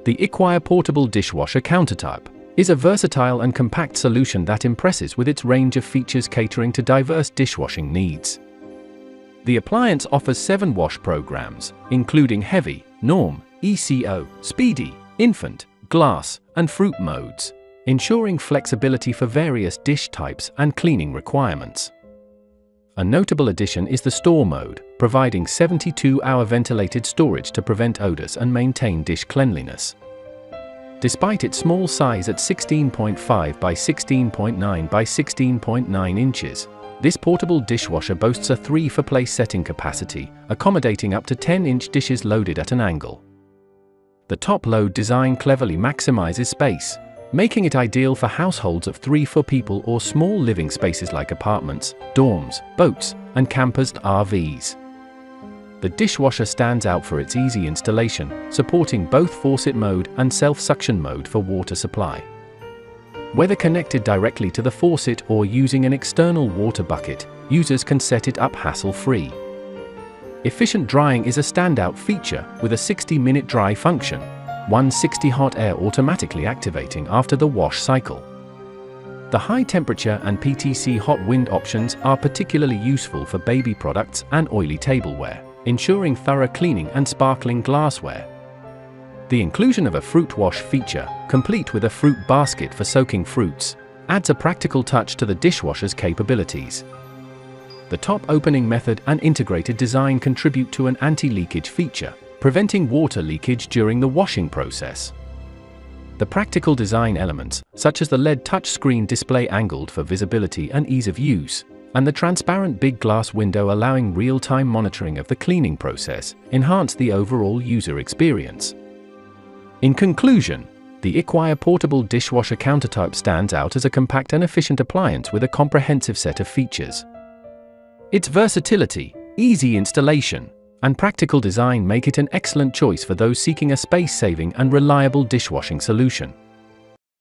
The ICUIRE Portable Dishwasher Countertop is a versatile and compact solution that impresses with its range of features catering to diverse dishwashing needs. The appliance offers 7 wash programs, including heavy, norm, ECO, speedy, infant, glass, and fruit modes, ensuring flexibility for various dish types and cleaning requirements. A notable addition is the store mode, providing 72-hour ventilated storage to prevent odors and maintain dish cleanliness. Despite its small size at 16.5 by 16.9 by 16.9 inches, this portable dishwasher boasts a 3-for-place setting capacity, accommodating up to 10-inch dishes loaded at an angle. The top-load design cleverly maximizes space, making it ideal for households of 3 for people or small living spaces like apartments, dorms, boats, and campers and RVs. The dishwasher stands out for its easy installation, supporting both faucet mode and self-suction mode for water supply. Whether connected directly to the faucet or using an external water bucket, users can set it up hassle-free. Efficient drying is a standout feature, with a 60-minute dry function, 160 hot air automatically activating after the wash cycle. The high temperature and PTC hot wind options are particularly useful for baby products and oily tableware, ensuring thorough cleaning and sparkling glassware. The inclusion of a fruit wash feature, complete with a fruit basket for soaking fruits, adds a practical touch to the dishwasher's capabilities. The top opening method and integrated design contribute to an anti-leakage feature, preventing water leakage during the washing process. The practical design elements, such as the LED touchscreen display angled for visibility and ease of use, and the transparent big glass window allowing real-time monitoring of the cleaning process, enhance the overall user experience. In conclusion, the ICUIRE Portable Dishwasher Countertop stands out as a compact and efficient appliance with a comprehensive set of features. Its versatility, easy installation, and practical design make it an excellent choice for those seeking a space-saving and reliable dishwashing solution.